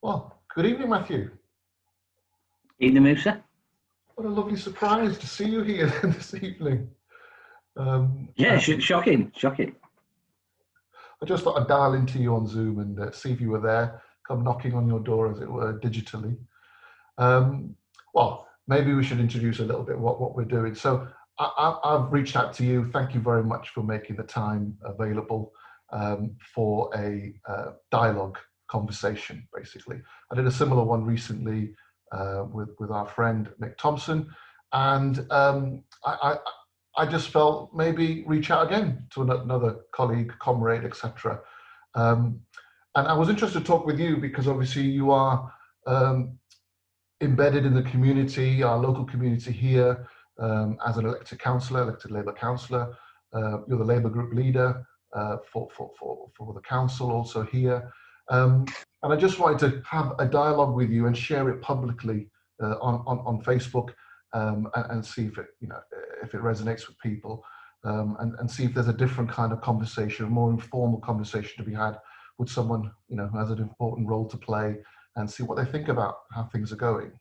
Well, good evening, Matthew. Evening, Musa. What a lovely surprise to see you here this evening. Yeah, And shocking. I just thought I'd dial into you on Zoom and see if you were there, come knocking on your door, as it were, digitally. Well, maybe we should introduce a little bit what we're doing. So I've reached out to you. Thank you very much for making the time available for a dialogue conversation, basically. I did a similar one recently with our friend Nick Thompson, and I just felt maybe reach out again to another colleague, comrade, etc. Um, and I was interested to talk with you because obviously you are um, embedded in the community, our local community here, as an elected councillor, elected Labour councillor. You're the Labour group leader for the council also here. And I just wanted to have a dialogue with you and share it publicly on Facebook, and see if it resonates with people, and see if there's a different kind of conversation, a more informal conversation to be had with someone who has an important role to play, and see what they think about how things are going.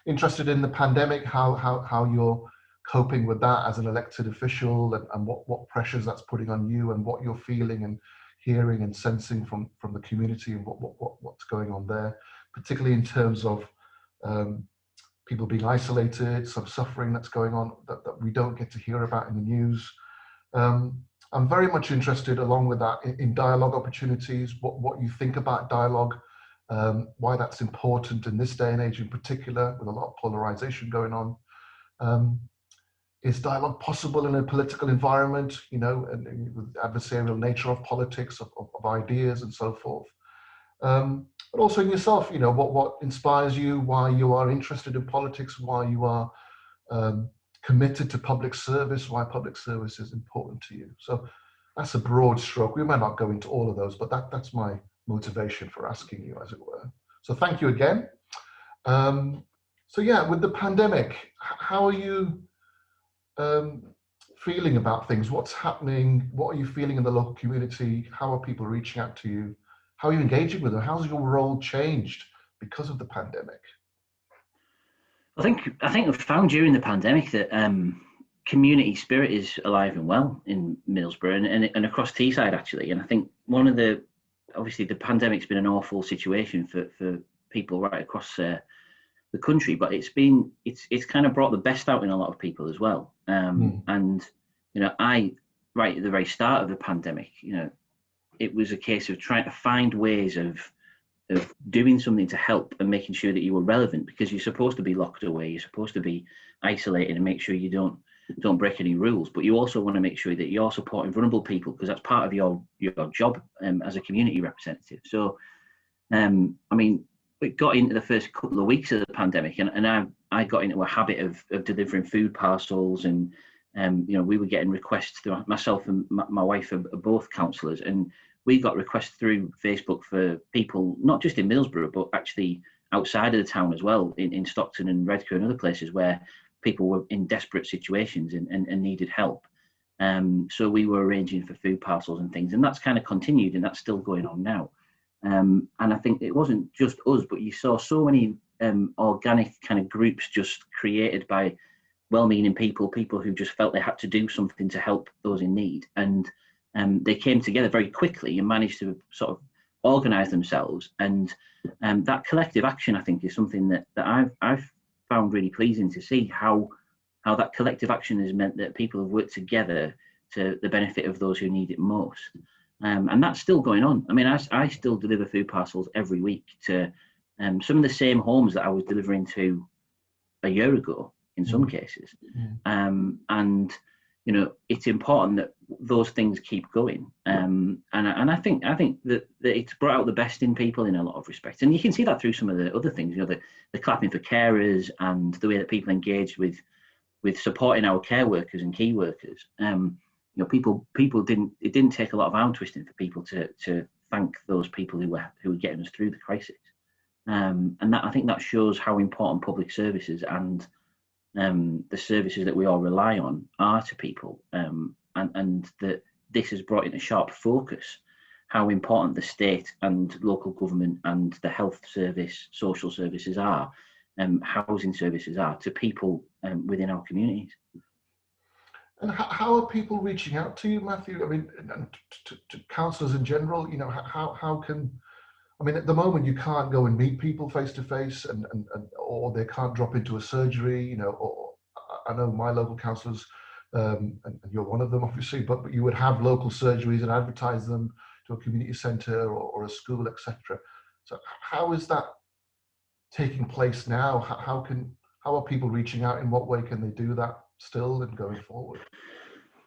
Interested in the pandemic, how you're coping with that as an elected official, and what pressures that's putting on you, and what you're feeling and hearing and sensing from the community, and what's going on there, particularly in terms of people being isolated, some suffering that's going on that we don't get to hear about in the news. I'm very much interested, along with that, in dialogue opportunities, what you think about dialogue, why that's important in this day and age in particular, with a lot of polarization going on. Is dialogue possible in a political environment, and with the adversarial nature of politics, of ideas and so forth? But also in yourself, what inspires you, why you are interested in politics, why you are committed to public service, why public service is important to you. So that's a broad stroke. We might not go into all of those, but that's my motivation for asking you, as it were. So thank you again. So yeah, with the pandemic, how are you feeling about things? What's happening? What are you feeling in the local community? How are people reaching out to you? How are you engaging with them? How's your role changed because of the pandemic? I think I've found during the pandemic that community spirit is alive and well in Middlesbrough and across Teesside actually. And I think obviously the pandemic's been an awful situation for people right across the country, but it's kind of brought the best out in a lot of people as well. And I right at the very start of the pandemic, it was a case of trying to find ways of doing something to help and making sure that you were relevant, because you're supposed to be locked away, you're supposed to be isolated and make sure you don't break any rules, but you also want to make sure that you're supporting vulnerable people, because that's part of your job as a community representative. So I mean, we got into the first couple of weeks of the pandemic, and I got into a habit of delivering food parcels, and we were getting requests through myself and my wife are both councillors, and we got requests through Facebook for people not just in Middlesbrough but actually outside of the town as well, in Stockton and Redcar and other places where people were in desperate situations and needed help. So we were arranging for food parcels and things, and that's kind of continued, and that's still going on now. And I think it wasn't just us, but you saw so many organic kind of groups just created by well-meaning people who just felt they had to do something to help those in need. And they came together very quickly and managed to sort of organise themselves. And that collective action, I think, is something that I've found really pleasing to see, how that collective action has meant that people have worked together to the benefit of those who need it most. And that's still going on. I mean, I still deliver food parcels every week to some of the same homes that I was delivering to a year ago in some cases. And it's important that those things keep going. And I think that it's brought out the best in people in a lot of respects. And you can see that through some of the other things, the clapping for carers and the way that people engaged with supporting our care workers and key workers. It didn't take a lot of arm twisting for people to thank those people who were getting us through the crisis. And that, I think that shows how important public services and the services that we all rely on are to people, and that this has brought in a sharp focus how important the state and local government and the health service, social services are, housing services are to people within our communities. And how are people reaching out to you, Matthew? I mean, and to councillors in general, you know, how can, I mean, at the moment you can't go and meet people face to face, and or they can't drop into a surgery, you know, or I know my local councillors, and you're one of them obviously, but you would have local surgeries and advertise them to a community centre or a school, etc. So how is that taking place now? How are people reaching out? In what way can they do that still and going forward?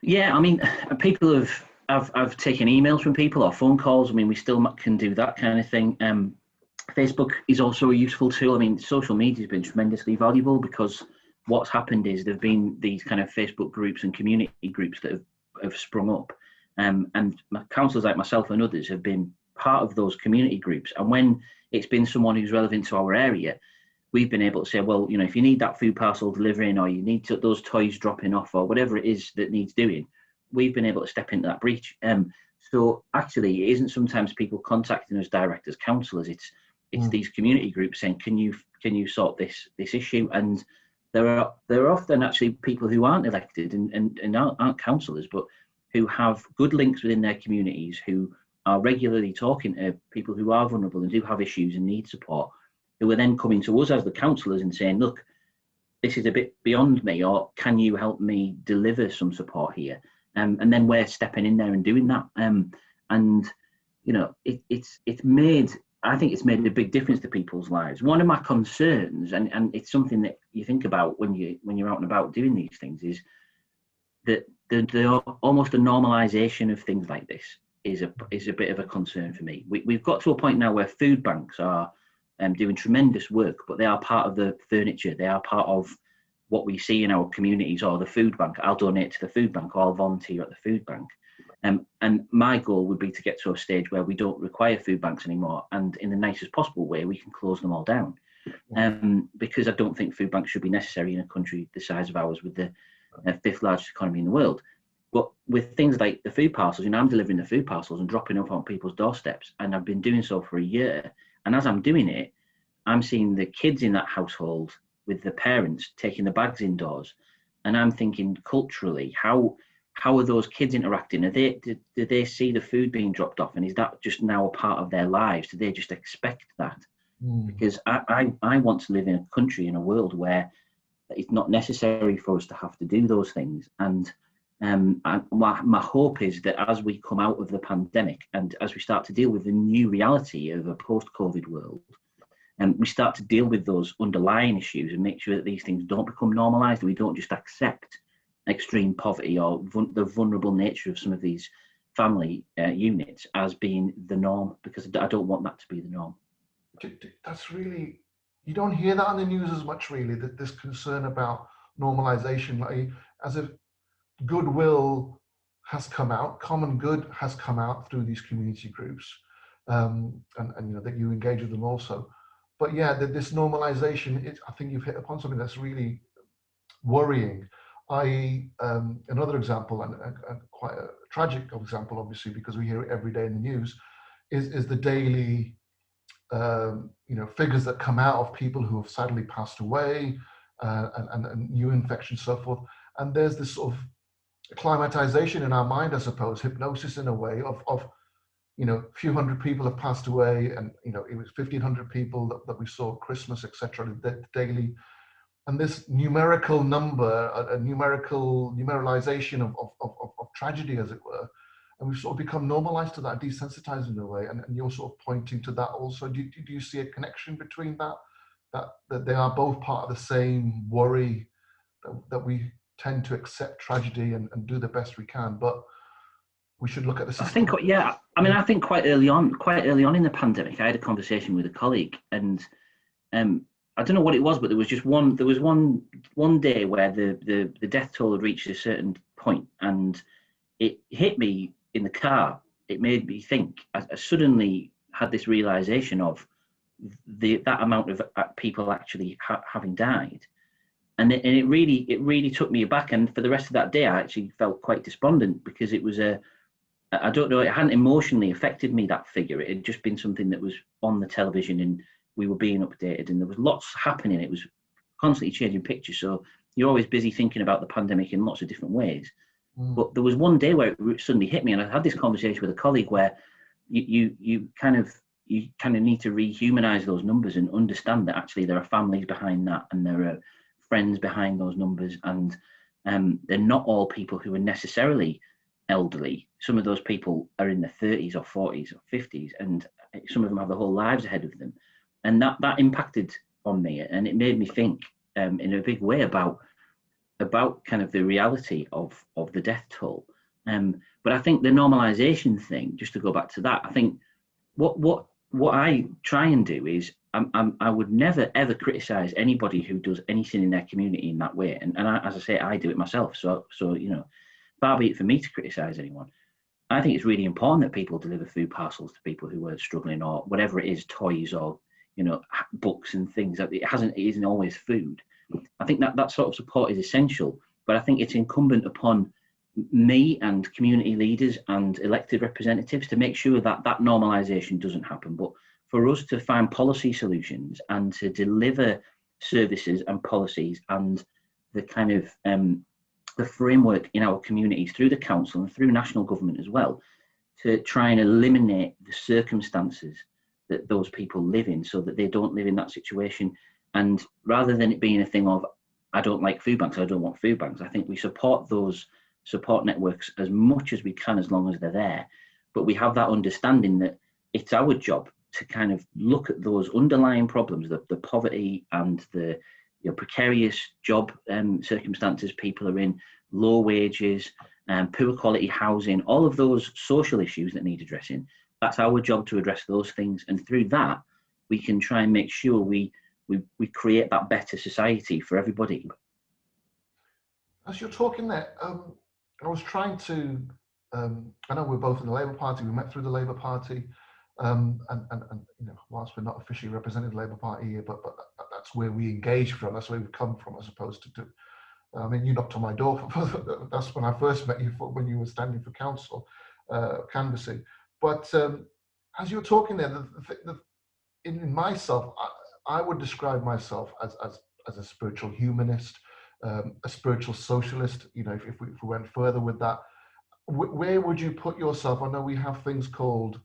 Yeah, I mean, people I've taken emails from people or phone calls. I mean, we still can do that kind of thing. Facebook is also a useful tool. I mean, social media has been tremendously valuable, because what's happened is there've been these kind of Facebook groups and community groups that have sprung up, and councillors like myself and others have been part of those community groups. And when it's been someone who's relevant to our area, we've been able to say, well, you know, if you need that food parcel delivering, or you need those toys dropping off, or whatever it is that needs doing, we've been able to step into that breach. So actually, it isn't sometimes people contacting us direct as councillors. It's these community groups saying, can you sort this issue? And there are often actually people who aren't elected and aren't councillors, but who have good links within their communities, who are regularly talking to people who are vulnerable and do have issues and need support, who are then coming to us as the councillors and saying, look, this is a bit beyond me, or can you help me deliver some support here? And then we're stepping in there and doing that. And you know, I think it's made a big difference to people's lives. One of my concerns, and it's something that you think about when you're out and about doing these things, is that the almost a normalisation of things like this is a bit of a concern for me. We've got to a point now where food banks are doing tremendous work, but they are part of the furniture. They are part of what we see in our communities, or the food bank. I'll donate to the food bank, or I'll volunteer at the food bank. And my goal would be to get to a stage where we don't require food banks anymore, and in the nicest possible way, we can close them all down. Because I don't think food banks should be necessary in a country the size of ours, with the fifth largest economy in the world. But with things like the food parcels, you know, I'm delivering the food parcels and dropping them on people's doorsteps, and I've been doing so for a year. And as I'm doing it, I'm seeing the kids in that household with the parents taking the bags indoors, and I'm thinking, culturally, how are those kids interacting? Do they see the food being dropped off, and is that just now a part of their lives? Do they just expect that? Because I want to live in a country, in a world where it's not necessary for us to have to do those things. And my hope is that as we come out of the pandemic, and as we start to deal with the new reality of a post-COVID world, and we start to deal with those underlying issues and make sure that these things don't become normalised, and we don't just accept extreme poverty or the vulnerable nature of some of these family units as being the norm, because I don't want that to be the norm. That's really, you don't hear that on the news as much, really, that this concern about normalisation, like, as if goodwill has come out, common good has come out through these community groups, and you know, that you engage with them also. But yeah, this normalisation, I think you've hit upon something that's really worrying. Another example, and quite a tragic example, obviously, because we hear it every day in the news, is the daily you know, figures that come out of people who have sadly passed away, and new infections, so forth. And there's this sort of acclimatization in our mind, I suppose, hypnosis in a way of you know, a few hundred people have passed away, and you know, it was 1,500 people that we saw at Christmas, etc. daily, and this numerical number, a numeralization of tragedy, as it were, and we've sort of become normalized to that, desensitized in a way. And you're sort of pointing to that also. Do you see a connection between that they are both part of the same worry, that we tend to accept tragedy and do the best we can, but we should look at the system? I think, yeah, I mean, I think quite early on in the pandemic, I had a conversation with a colleague, and I don't know what it was, but there was one day where the death toll had reached a certain point, and it hit me in the car. It made me think. I suddenly had this realization of that amount of people actually having died, and it really took me aback. And for the rest of that day, I actually felt quite despondent, because it was I don't know, it hadn't emotionally affected me, that figure. It had just been something that was on the television and we were being updated and there was lots happening. It was constantly changing pictures. So you're always busy thinking about the pandemic in lots of different ways. But there was one day where it suddenly hit me, and I had this conversation with a colleague where you kind of need to rehumanize those numbers and understand that actually there are families behind that and there are friends behind those numbers, and they're not all people who are necessarily elderly. Some of those people are in their 30s or 40s or 50s, and some of them have their whole lives ahead of them, and that impacted on me, and it made me think in a big way about kind of the reality of the death toll. But I think the normalization thing, just to go back to that, I think what I try and do is I would never ever criticize anybody who does anything in their community in that way. And as I say, I do it myself. So far be it for me to criticize anyone. I think it's really important that people deliver food parcels to people who are struggling, or whatever it is, toys or books and things. That it isn't always food. I think that sort of support is essential, but I think it's incumbent upon me and community leaders and elected representatives to make sure that normalisation doesn't happen. But for us to find policy solutions and to deliver services and policies and the kind of the framework in our communities through the council and through national government as well, to try and eliminate the circumstances that those people live in so that they don't live in that situation. And rather than it being a thing of, I don't like food banks, I don't want food banks, I think we support those support networks as much as we can as long as they're there. But we have that understanding that it's our job to kind of look at those underlying problems, the poverty and the precarious job circumstances people are in, low wages, poor quality housing, all of those social issues that need addressing. That's our job to address those things. And through that, we can try and make sure we create that better society for everybody. As you're talking there, I was trying to, I know we're both in the Labour Party, we met through the Labour Party, and whilst we're not officially representing the Labour Party here, but that's where we engage from, that's where we come from, as opposed to I mean, you knocked on my door, that's when I first met you, when you were standing for council, canvassing. But as you were talking there, in myself, I would describe myself as a spiritual humanist, a spiritual socialist. If we went further with that, where would you put yourself? I know we have things called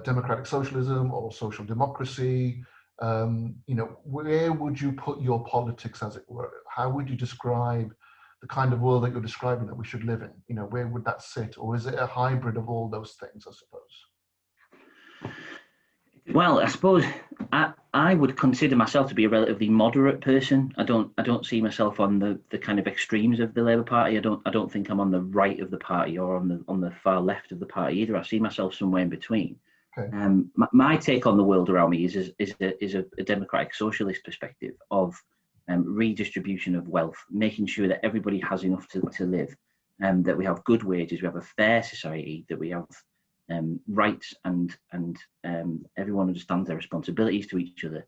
democratic socialism or social democracy. Where would you put your politics, as it were? How would you describe the kind of world that you're describing that we should live in? Where would that sit? Or is it a hybrid of all those things, I suppose? Well, I suppose I would consider myself to be a relatively moderate person. I don't see myself on the kind of extremes of the Labour Party. I don't think I'm on the right of the party or on the far left of the party either. I see myself somewhere in between. Okay. My take on the world around me is a democratic socialist perspective of redistribution of wealth, making sure that everybody has enough to live, that we have good wages, we have a fair society, that we have rights and everyone understands their responsibilities to each other,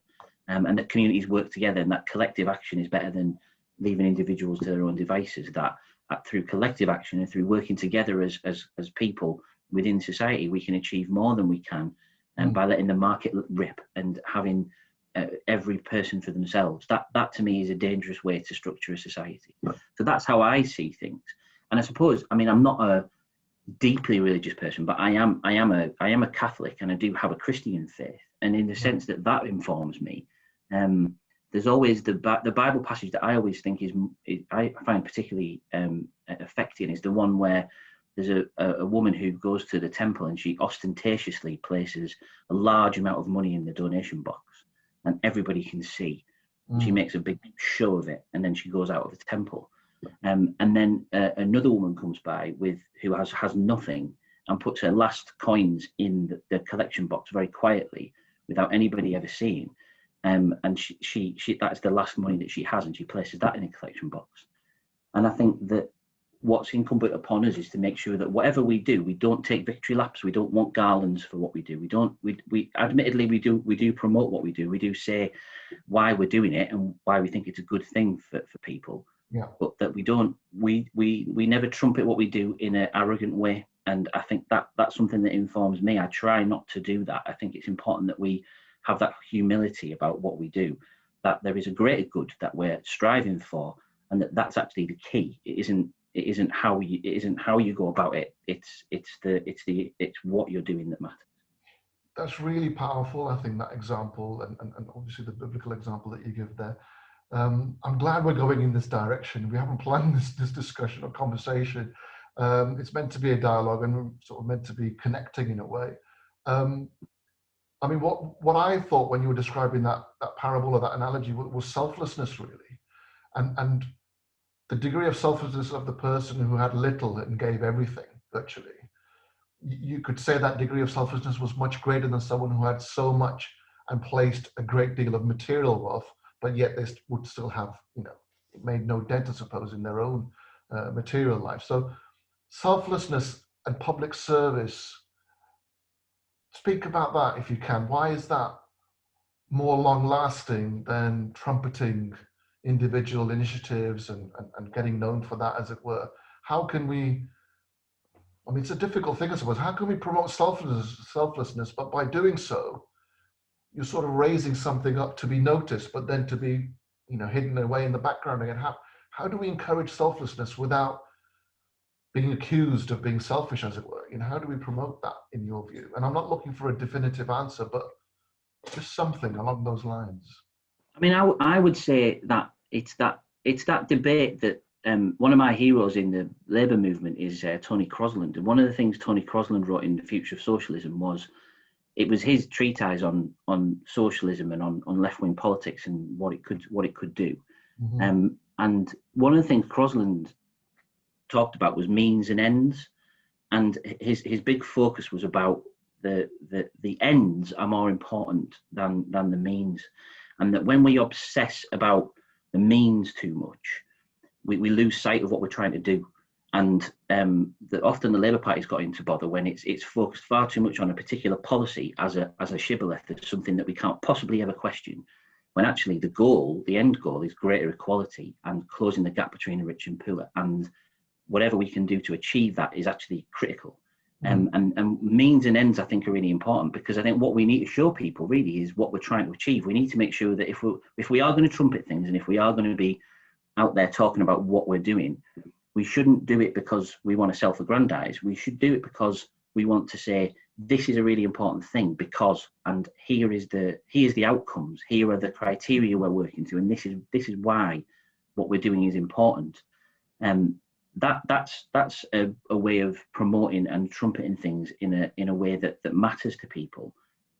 and that communities work together, and that collective action is better than leaving individuals to their own devices. That through collective action and through working together as people within society, we can achieve more than we can by letting the market rip and having every person for themselves. That to me is a dangerous way to structure a society. So that's how I see things. And I suppose, I mean, I'm not a deeply religious person, but I am a Catholic, and I do have a Christian faith, and in the sense that informs me, there's always the Bible passage that I always think is I find particularly affecting is the one where there's a woman who goes to the temple and she ostentatiously places a large amount of money in the donation box, and everybody can see. She makes a big show of it, and then she goes out of the temple. And then another woman comes by who has nothing and puts her last coins in the collection box very quietly without anybody ever seeing. And she that's the last money that she has, and she places that in a collection box. And I think that what's incumbent upon us is to make sure that whatever we do, we don't take victory laps. We don't want garlands for what we do. We admittedly we do promote what we do. We do say why we're doing it and why we think it's a good thing for people. Yeah. But that we never trumpet what we do in an arrogant way. And I think that that's something that informs me. I try not to do that. I think it's important that we have that humility about what we do, that there is a greater good that we're striving for, and that that's actually the key. It isn't how you go about it. It's what you're doing that matters. That's really powerful. I think that example, and obviously the biblical example that you give there. I'm glad we're going in this direction. We haven't planned this discussion or conversation. It's meant to be a dialogue, and we're sort of meant to be connecting in a way. I mean, what I thought when you were describing that parable or that analogy was selflessness, really, and the degree of selflessness of the person who had little and gave everything virtually. You could say that degree of selflessness was much greater than someone who had so much and placed a great deal of material wealth, but yet they would still have, it made no dent, I suppose, in their own material life. So selflessness and public service, speak about that if you can. Why is that more long lasting than trumpeting individual initiatives and getting known for that, as it were? How can we, I mean, it's a difficult thing, I suppose. How can we promote selflessness, but by doing so, you're sort of raising something up to be noticed, but then to be, hidden away in the background again? How do we encourage selflessness without being accused of being selfish, as it were? How do we promote that in your view? And I'm not looking for a definitive answer, but just something along those lines. I mean, I would say that it's that debate that one of my heroes in the Labour movement is Tony Crosland. And one of the things Tony Crosland wrote in The Future of Socialism was his treatise on socialism and on left-wing politics and what it could do. Mm-hmm. And one of the things Crosland talked about was means and ends, and his big focus was about the ends are more important than the means, and that when we obsess about the means too much, we lose sight of what we're trying to do. And that often the Labour Party's got into bother when it's focused far too much on a particular policy as a shibboleth, as something that we can't possibly ever question, when actually the end goal is greater equality and closing the gap between the rich and poor, and whatever we can do to achieve that is actually critical. And means and ends, I think, are really important, because I think what we need to show people really is what we're trying to achieve. We need to make sure that if we are going to trumpet things, and if we are going to be out there talking about what we're doing, we shouldn't do it because we want to self-aggrandize. We should do it because we want to say, this is a really important thing because, and here's the outcomes, here are the criteria we're working to, and this is why what we're doing is important. That's a way of promoting and trumpeting things in a way that matters to people,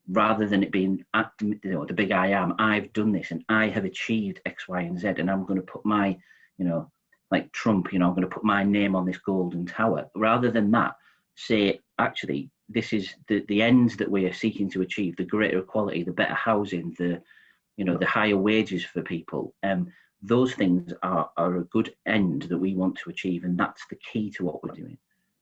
rather than it being the big I am. I've done this and I have achieved X, Y, and Z, and I'm going to put my, like Trump, I'm going to put my name on this golden tower. Rather than that, say, actually, this is the ends that we are seeking to achieve: the greater equality, the better housing, the higher wages for people. Those things are a good end that we want to achieve, and that's the key to what we're doing.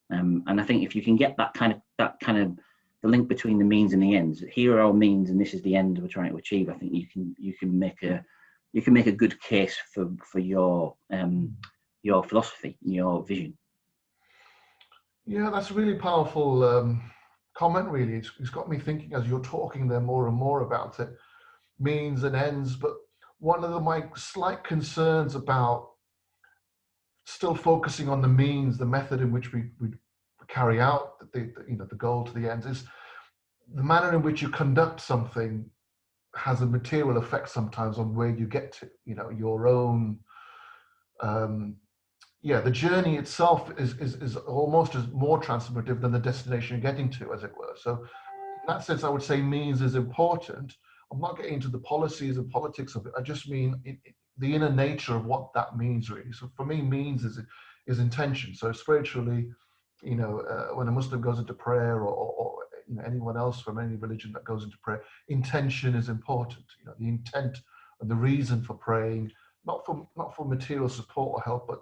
And I think if you can get that kind of the link between the means and the ends, here are our means and this is the end we're trying to achieve, I think you can make a good case for your philosophy, your vision. Yeah, that's a really powerful comment, really. It's got me thinking as you're talking there more and more about it, means and ends. But one of my slight concerns about still focusing on the means, the method in which we carry out the goal to the ends, is the manner in which you conduct something has a material effect sometimes on where you get to. Your own the journey itself is almost as more transformative than the destination you're getting to, as it were. So in that sense, I would say means is important. I'm not getting into the policies and politics of it. I just mean the inner nature of what that means, really. So for me, means is intention. So spiritually, when a Muslim goes into prayer, or anyone else from any religion that goes into prayer, intention is important. The intent and the reason for praying, not for material support or help, but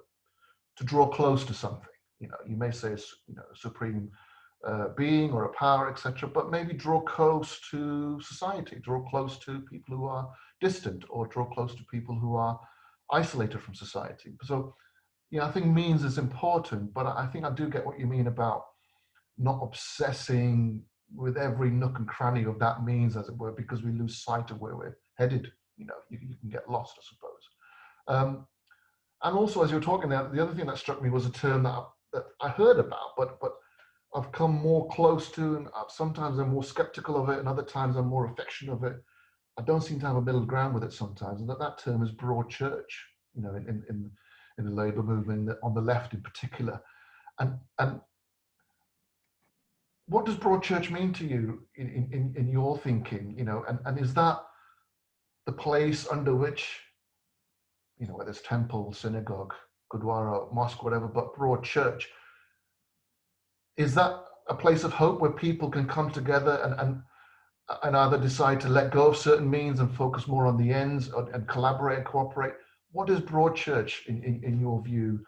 to draw close to something. You may say a supreme being or a power, etc., but maybe draw close to society, draw close to people who are distant, or draw close to people who are isolated from society. So I think means is important, but I think I do get what you mean about not obsessing with every nook and cranny of that means, as it were, because we lose sight of where we're headed. You know, you can get lost, I suppose. And also, as you were talking there, the other thing that struck me was a term that I heard about, but I've come more close to, and sometimes I'm more skeptical of it, and other times I'm more affectionate of it. I don't seem to have a middle ground with it sometimes, and that term is broad church. You know, in the Labour movement, on the left in particular, and what does broad church mean to you in your thinking? You know, and is that the place under which, you know, whether it's temple, synagogue, gurdwara, mosque, whatever, but broad church, is that a place of hope where people can come together and either decide to let go of certain means and focus more on the ends, and collaborate and cooperate? What is broad church in your view?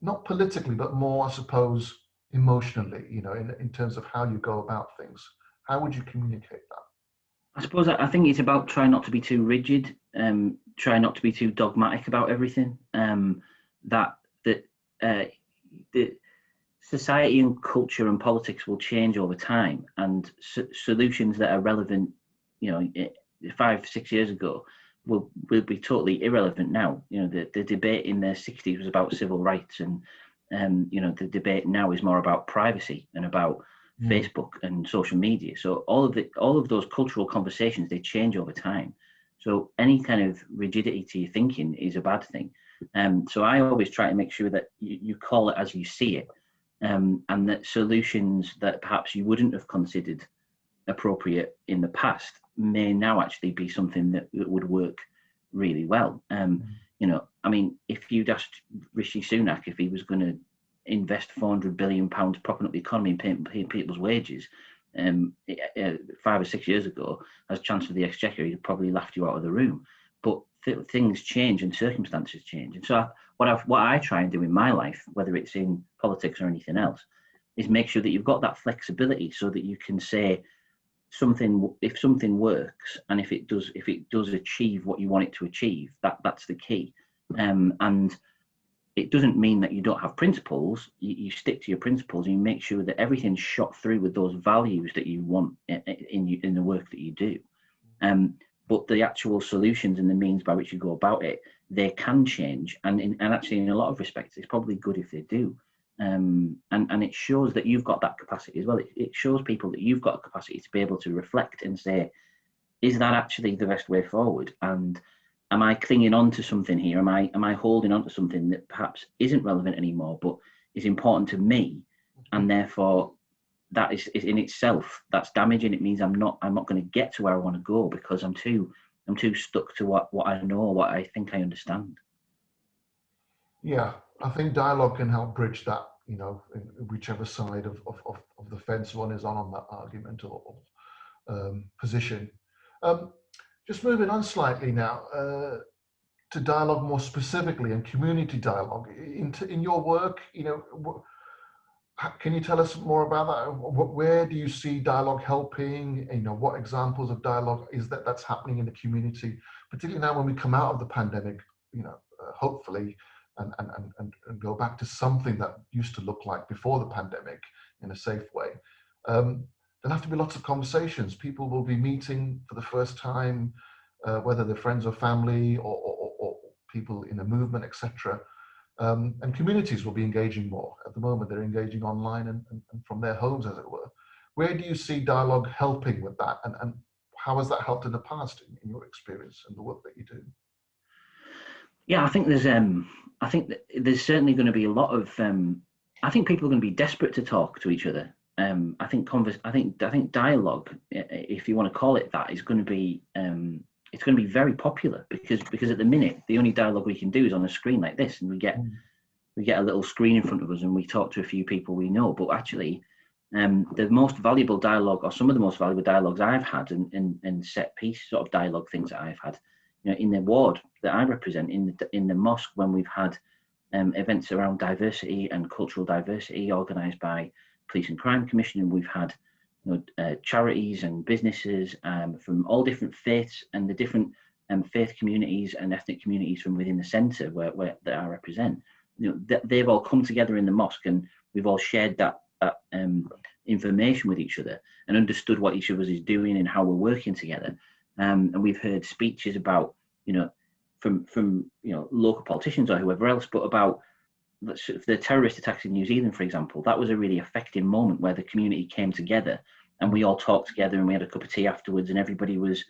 Not politically, but more, I suppose, emotionally, you know, in terms of how you go about things. How would you communicate that? I suppose I think it's about trying not to be too rigid, try not to be too dogmatic about everything. That the society and culture and politics will change over time, and solutions that are relevant, you know, 5-6 years ago will be totally irrelevant now. You know, the debate in the 60s was about civil rights, and you know, the debate now is more about privacy and about Facebook and social media. So all of those cultural conversations, they change over time. So any kind of rigidity to your thinking is a bad thing. So I always try to make sure that you call it as you see it, and that solutions that perhaps you wouldn't have considered appropriate in the past may now actually be something that would work really well. You know, I mean, if you'd asked Rishi Sunak if he was going to invest £400 billion propping up the economy and paying people's wages 5 or 6 years ago as Chancellor of the Exchequer, he'd probably laughed you out of the room. But things change and circumstances change. And so what I try and do in my life, whether it's in politics or anything else, is make sure that you've got that flexibility so that you can say if something works, and if it does achieve what you want it to achieve, that's the key. And it doesn't mean that you don't have principles. You stick to your principles, and you make sure that everything's shot through with those values that you want in the work that you do. But the actual solutions and the means by which you go about it, they can change. And actually, in a lot of respects, it's probably good if they do. And it shows that you've got that capacity as well. It shows people that you've got a capacity to be able to reflect and say, is that actually the best way forward? And am I clinging on to something here? Am I holding on to something that perhaps isn't relevant anymore, but is important to me, and therefore that is in itself, that's damaging. It means I'm not going to get to where I want to go because I'm too stuck to what I know, what I think I understand. Yeah, I think dialogue can help bridge that, you know, in whichever side of the fence one is on that argument or position. Just moving on slightly now to dialogue more specifically, and community dialogue. In your work, you know, can you tell us more about that? Where do you see dialogue helping? You know, what examples of dialogue is that's happening in the community, particularly now when we come out of the pandemic, you know, hopefully, and go back to something that used to look like before the pandemic in a safe way. There'll have to be lots of conversations. People will be meeting for the first time, whether they're friends or family or people in a movement, etc. And communities will be engaging more. At the moment, they're engaging online and from their homes, as it were. Where do you see dialogue helping with that? And how has that helped in the past, in your experience and the work that you do? Yeah, I think there's certainly going to be a lot of. I think people are going to be desperate to talk to each other. I think dialogue, if you want to call it that, is going to be it's going to be very popular because at the minute the only dialogue we can do is on a screen like this, and we get a little screen in front of us and we talk to a few people we know. But actually, the most valuable dialogue, or some of the most valuable dialogues I've had, and set piece sort of dialogue things that I've had, you know, in the ward that I represent, in the mosque, when we've had events around diversity and cultural diversity organised by Police and Crime Commission, and we've had, you know, charities and businesses from all different faiths and the different faith communities and ethnic communities from within the centre where that I represent. You know, they've all come together in the mosque, and we've all shared that information with each other and understood what each of us is doing and how we're working together. And we've heard speeches about, from local politicians or whoever else, but about the terrorist attacks in New Zealand, for example. That was a really affecting moment where the community came together and we all talked together and we had a cup of tea afterwards, and everybody was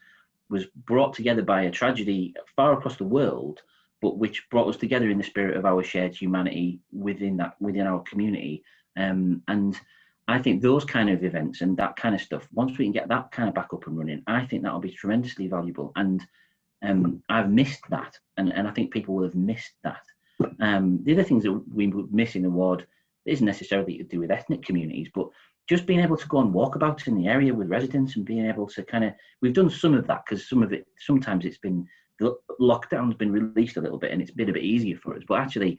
brought together by a tragedy far across the world, but which brought us together in the spirit of our shared humanity within our community. And I think those kind of events and that kind of stuff, once we can get that kind of back up and running, I think that'll be tremendously valuable. And I've missed that, and I think people will have missed that. The other things that we would miss in the ward isn't necessarily to do with ethnic communities, but just being able to go on walkabouts in the area with residents and being able to we've done some of that, because sometimes it's been, the lockdown's been released a little bit and it's been a bit easier for us. But actually,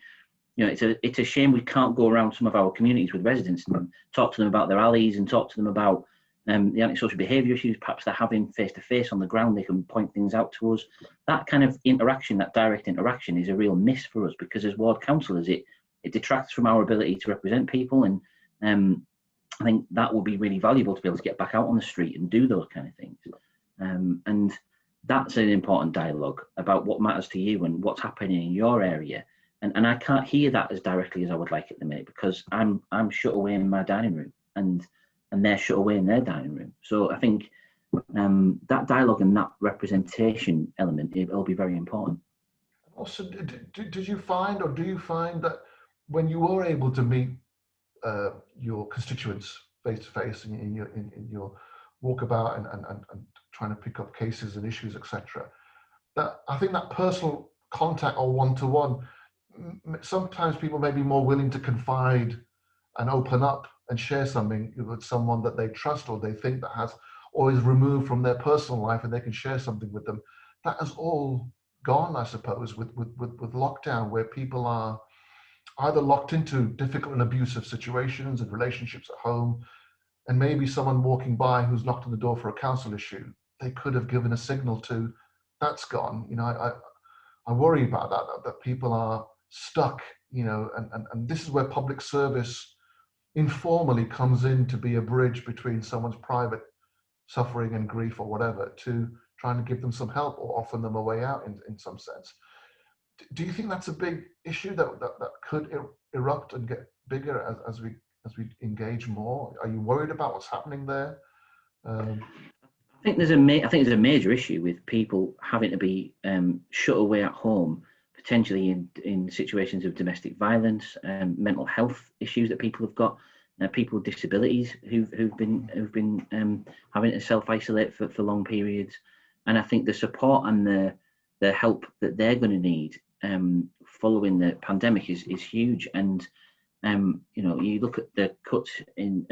it's a shame we can't go around some of our communities with residents and talk to them about their alleys and talk to them about the antisocial behaviour issues perhaps they're having face to face on the ground. They can point things out to us. That kind of interaction, that direct interaction, is a real miss for us, because as ward councillors, it detracts from our ability to represent people. And I think that will be really valuable to be able to get back out on the street and do those kind of things. And that's an important dialogue about what matters to you and what's happening in your area. And I can't hear that as directly as I would like at the minute, because I'm shut away in my dining room and they're shut away in their dining room. So I think that dialogue and that representation element, it'll be very important. Also, did you find, or do you find that when you were able to meet your constituents face to face in your walkabout and trying to pick up cases and issues, etc., that I think that personal contact or one-to-one, sometimes people may be more willing to confide and open up and share something with someone that they trust or they think that has, or is removed from their personal life, and they can share something with them. That has all gone, I suppose, with lockdown, where people are either locked into difficult and abusive situations and relationships at home, and maybe someone walking by who's knocked on the door for a council issue, they could have given a signal to, that's gone. I worry about that people are stuck, and this is where public service informally comes in to be a bridge between someone's private suffering and grief or whatever, to trying to give them some help or offer them a way out in some sense. Do you think that's a big issue that could erupt and get bigger as we engage more? Are you worried about what's happening there? I think there's a major issue with people having to be shut away at home, potentially in situations of domestic violence, mental health issues that people have got, people with disabilities who've been having to self-isolate for long periods. And I think the support and the help that they're going to need following the pandemic is huge. And you look at the cuts in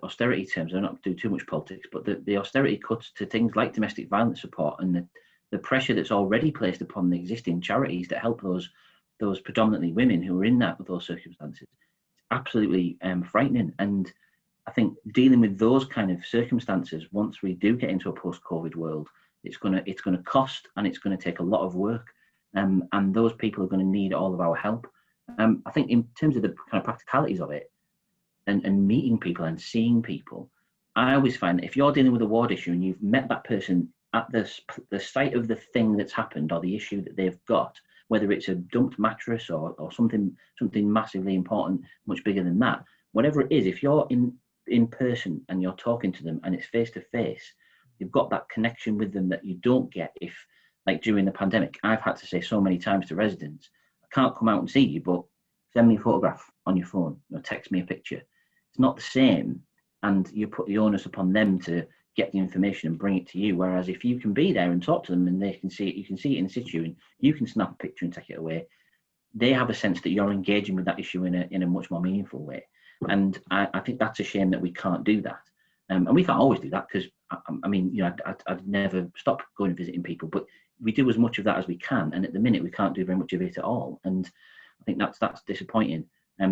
austerity terms. I'm not doing too much politics, but the austerity cuts to things like domestic violence support and the pressure that's already placed upon the existing charities that help those predominantly women who are in those circumstances, it's absolutely frightening. And I think dealing with those kind of circumstances, once we do get into a post-COVID world, it's gonna cost, and it's gonna take a lot of work, and those people are going to need all of our help. I think in terms of the kind of practicalities of it, and meeting people and seeing people, I always find that if you're dealing with a ward issue and you've met that person at the site of the thing that's happened or the issue that they've got, whether it's a dumped mattress or something massively important, much bigger than that, whatever it is, if you're in person and you're talking to them and it's face to face, you've got that connection with them that you don't get if, like during the pandemic, I've had to say so many times to residents, I can't come out and see you, but send me a photograph on your phone or text me a picture. It's not the same, and you put the onus upon them to get the information and bring it to you. Whereas if you can be there and talk to them and they can see it, you can see it in situ and you can snap a picture and take it away, they have a sense that you're engaging with that issue in a much more meaningful way. And I think that's a shame that we can't do that. And we can't always do that, because I'd never stop going and visiting people, but we do as much of that as we can. And at the minute, we can't do very much of it at all. And I think that's disappointing.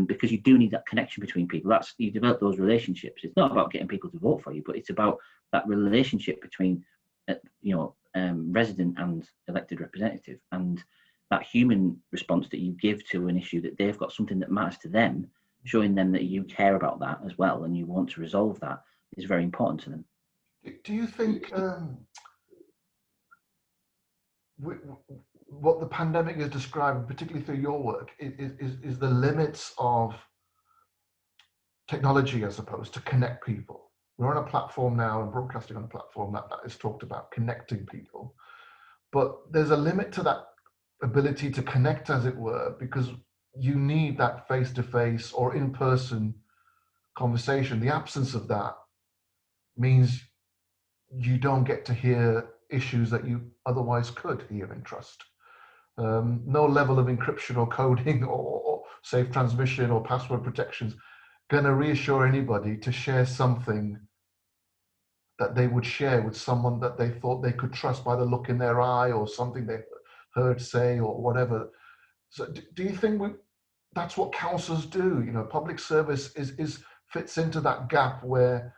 Because you do need that connection between people. You develop those relationships. It's not about getting people to vote for you, but it's about that relationship between, resident and elected representative, and that human response that you give to an issue that they've got something that matters to them, showing them that you care about that as well and you want to resolve that is very important to them. Do you think what the pandemic is describing, particularly through your work, is the limits of technology, I suppose, to connect people? We're on a platform now and broadcasting on a platform that is talked about connecting people. But there's a limit to that ability to connect, as it were, because you need that face-to-face or in-person conversation. The absence of that means you don't get to hear issues that you otherwise could hear and trust. No level of encryption or coding or safe transmission or password protections going to reassure anybody to share something that they would share with someone that they thought they could trust by the look in their eye or something they heard say or whatever. So do you think that's what councils do? You know, public service is fits into that gap where,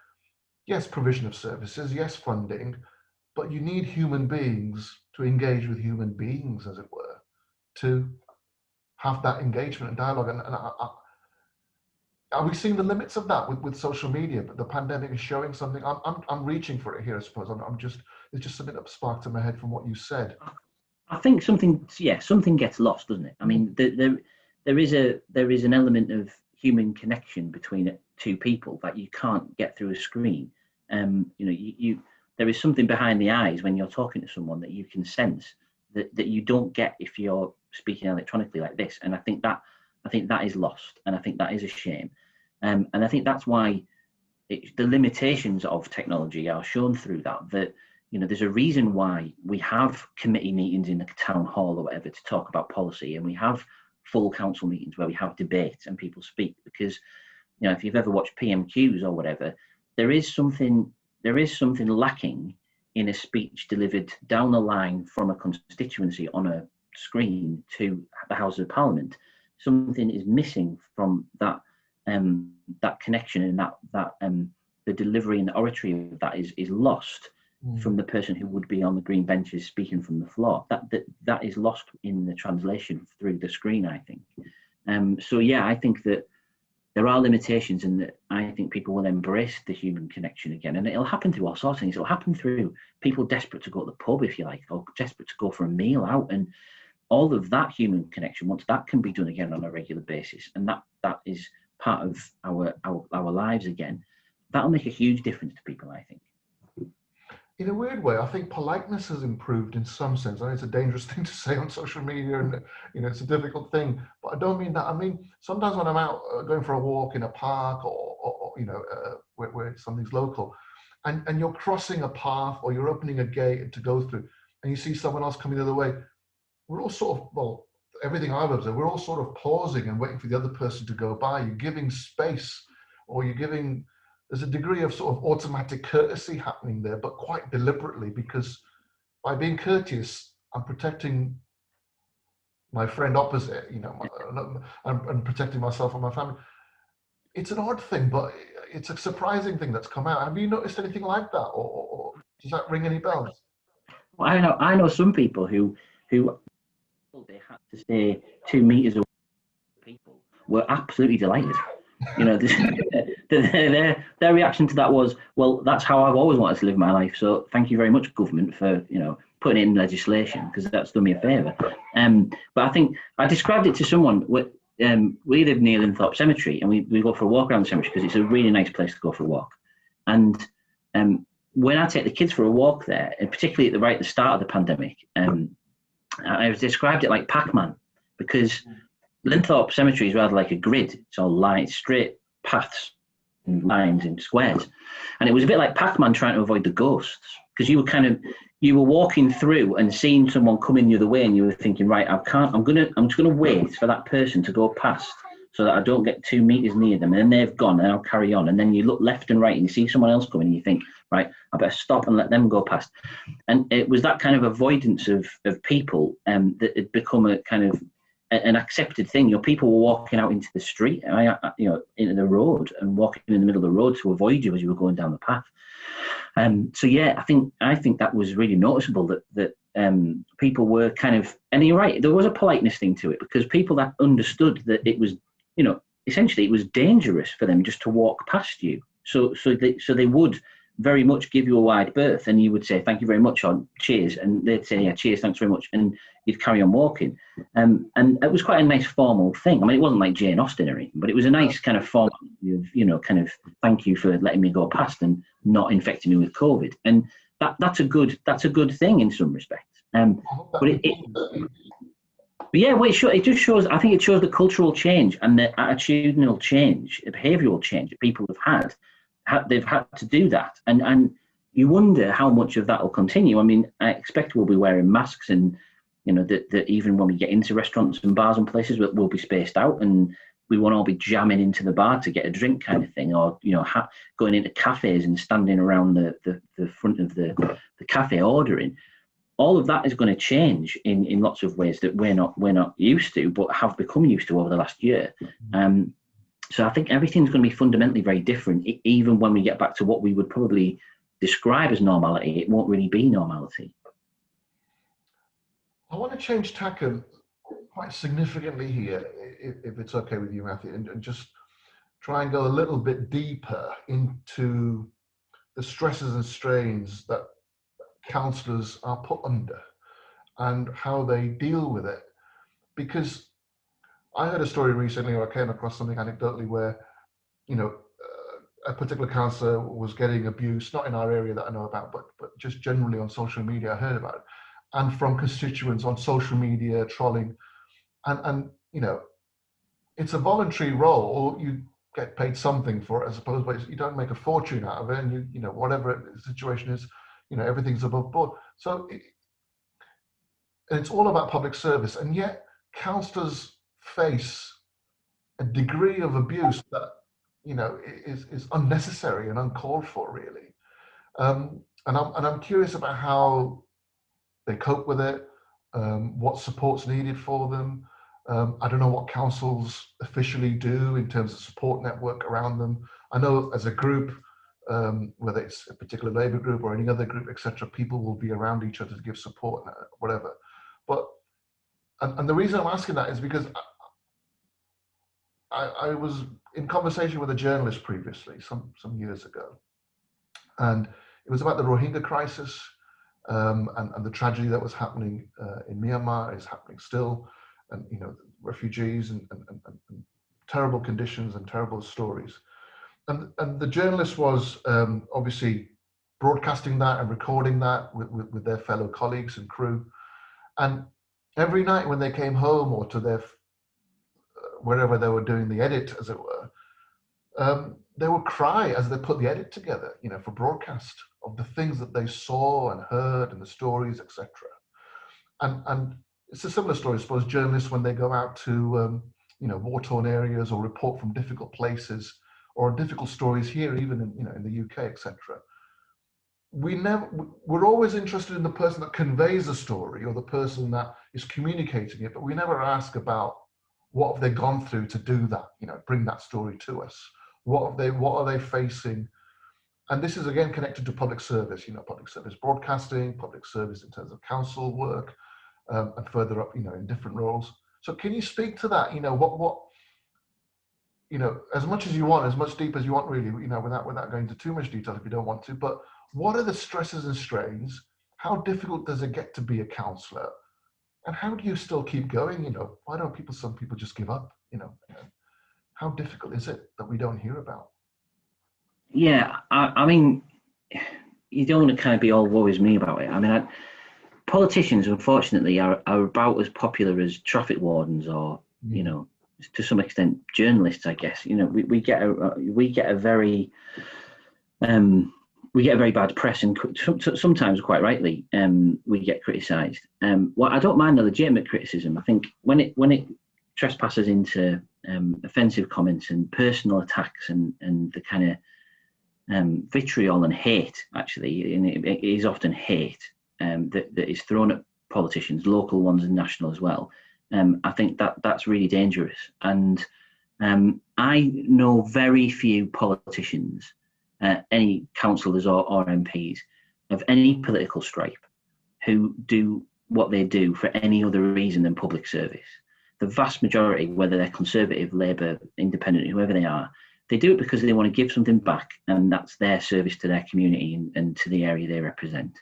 yes, provision of services, yes, funding, but you need human beings to engage with human beings, as it were, to have that engagement and dialogue. And are we seeing the limits of that with social media? But the pandemic is showing something. I'm reaching for it here, I suppose. It's just something that sparked in my head from what you said. I think something gets lost, doesn't it? I mean, there is an element of human connection between two people that you can't get through a screen. You know, there is something behind the eyes when you're talking to someone that you can sense that you don't get if you're speaking electronically like this. And I think that is lost, and I think that is a shame. And I think that's why the limitations of technology are shown through that, you know, there's a reason why we have committee meetings in the town hall or whatever to talk about policy, and we have full council meetings where we have debate and people speak, because, you know, if you've ever watched PMQs or whatever, there is something lacking in a speech delivered down the line from a constituency on a screen to the House of Parliament. Something is missing from that connection, and that the delivery and the oratory of that is lost from the person who would be on the green benches speaking from the floor. That is lost in the translation through the screen, I think. So yeah, I think that there are limitations, and that I think people will embrace the human connection again, and it'll happen through all sorts of things. It'll happen through people desperate to go to the pub, if you like, or desperate to go for a meal out, and all of that human connection, once that can be done again on a regular basis, and that is part of our lives again, that'll make a huge difference to people, I think. In a weird way, I think politeness has improved in some sense. I know it's a dangerous thing to say on social media, and you know, it's a difficult thing, but I don't mean that. I mean, sometimes when I'm out going for a walk in a park or you know, where something's local, and you're crossing a path or you're opening a gate to go through, and you see someone else coming the other way, we're all sort of, well, everything I've observed, we're all sort of pausing and waiting for the other person to go by. You're giving space, or there's a degree of sort of automatic courtesy happening there, but quite deliberately, because by being courteous, I'm protecting my friend opposite, you know, and protecting myself and my family. It's an odd thing, but it's a surprising thing that's come out. Have you noticed anything like that, or does that ring any bells? Well, I know some people who they had to stay 2 meters away from people were absolutely delighted. You know, their reaction to that was, well, that's how I've always wanted to live my life. So thank you very much, government, for, you know, putting it in legislation, because that's done me a favour. But I think I described it to someone. We live near Linthorpe Cemetery, and we go for a walk around the cemetery because it's a really nice place to go for a walk. And when I take the kids for a walk there, and particularly at the start of the pandemic, I described it like Pac-Man, because Linthorpe Cemetery is rather like a grid. It's all lines, straight paths and lines and squares. And it was a bit like Pac-Man trying to avoid the ghosts, because you were walking through and seeing someone coming the other way, and you were thinking, right, I'm just gonna wait for that person to go past so that I don't get 2 meters near them, and then they've gone, and I'll carry on. And then you look left and right and you see someone else coming, and you think, right, I better stop and let them go past. And it was that kind of avoidance of people that had become a kind of an accepted thing. You know, people were walking out into the street, you know, into the road, and walking in the middle of the road to avoid you as you were going down the path. So yeah, I think that was really noticeable, that people were kind of, and you're right, there was a politeness thing to it, because people that understood that it was, you know, essentially it was dangerous for them just to walk past you. So they would very much give you a wide berth, and you would say thank you very much or cheers, and they'd say yeah, cheers, thanks very much, and you'd carry on walking. And it was quite a nice formal thing. I mean, it wasn't like Jane Austen or anything, but it was a nice kind of formality of, you know, kind of thank you for letting me go past and not infecting me with COVID. And that's a good thing in some respects. But yeah, well, it just shows. I think it shows the cultural change and the attitudinal change, the behavioural change that people have had. They've had to do that, and you wonder how much of that will continue. I mean, I expect we'll be wearing masks, and you know that even when we get into restaurants and bars and places, we'll be spaced out, and we won't all be jamming into the bar to get a drink, kind of thing, or you know, going into cafes and standing around the front of the cafe ordering. All of that is going to change in lots of ways that we're not used to, but have become used to over the last year. So I think everything's going to be fundamentally very different. Even when we get back to what we would probably describe as normality, it won't really be normality. I want to change tack quite significantly here, if it's okay with you, Matthew, and just try and go a little bit deeper into the stresses and strains that counsellors are put under and how they deal with it. Because I heard a story recently, or I came across something anecdotally where, you know, a particular counsellor was getting abuse, not in our area that I know about, but just generally on social media, I heard about it, and from constituents on social media, trolling, and you know, it's a voluntary role. You get paid something for it, I suppose, but you don't make a fortune out of it, and you know, whatever the situation is, you know, everything's above board. So it's all about public service, and yet counsellors face a degree of abuse that, you know, is unnecessary and uncalled for, really. And I'm curious about how they cope with it, what support's needed for them. I don't know what councils officially do in terms of support network around them. I know as a group, whether it's a particular Labour group or any other group, etc., people will be around each other to give support, whatever. But and the reason I'm asking that is because I was in conversation with a journalist previously, some years ago, and it was about the Rohingya crisis, and the tragedy that was happening in Myanmar is happening still, and you know, refugees and terrible conditions and terrible stories. And the journalist was obviously broadcasting that and recording that with their fellow colleagues and crew. And every night when they came home or to their wherever they were doing the edit, as it were, they would cry as they put the edit together, you know, for broadcast, of the things that they saw and heard and the stories, etc. And it's a similar story, I suppose. Journalists, when they go out to you know, war-torn areas or report from difficult places, or difficult stories here, even in, you know, in the UK, etc. We're always interested in the person that conveys the story or the person that is communicating it, but we never ask about what have they gone through to do that, you know, bring that story to us. What are they facing? And this is again connected to public service, you know, public service broadcasting, public service in terms of council work, and further up, you know, in different roles. So can you speak to that? You know, what you know, as much as you want, as much deep as you want, really, you know, without going into too much detail if you don't want to, but what are the stresses and strains? How difficult does it get to be a counsellor? And how do you still keep going? You know, why don't some people just give up? You know, how difficult is it that we don't hear about? Yeah, I mean, you don't want to kind of be all woe is me about it. I mean, politicians, unfortunately, are about as popular as traffic wardens or, you know, to some extent, journalists, I guess. You know, we get a very bad press, and sometimes quite rightly, we get criticised. Well, I don't mind the legitimate criticism. I think when it trespasses into offensive comments and personal attacks and the kind of vitriol and hate, actually, and it is often hate that is thrown at politicians, local ones and national as well. I think that's really dangerous. And I know very few politicians, any councillors or MPs of any political stripe, who do what they do for any other reason than public service. the vast majority, whether they're Conservative, Labour, Independent, whoever they are, they do it because they want to give something back, and that's their service to their community and to the area they represent.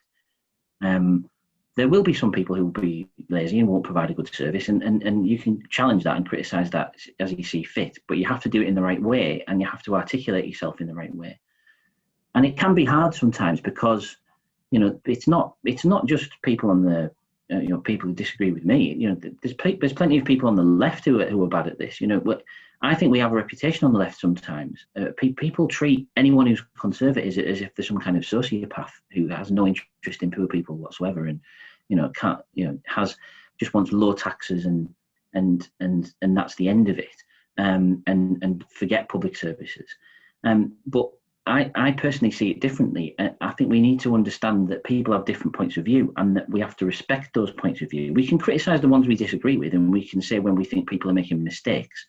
There will be some people who will be lazy and won't provide a good service, and you can challenge that and criticise that as you see fit, but you have to do it in the right way, and you have to articulate yourself in the right way. And it can be hard sometimes because, you know, it's not just people on the people who disagree with me. You know, there's plenty of people on the left who are bad at this. You know, I think we have a reputation on the left sometimes. People treat anyone who's conservative as if they're some kind of sociopath who has no interest in poor people whatsoever, and just wants low taxes and that's the end of it, and forget public services. But I personally see it differently. I think we need to understand that people have different points of view, and that we have to respect those points of view. We can criticise the ones we disagree with, and we can say when we think people are making mistakes,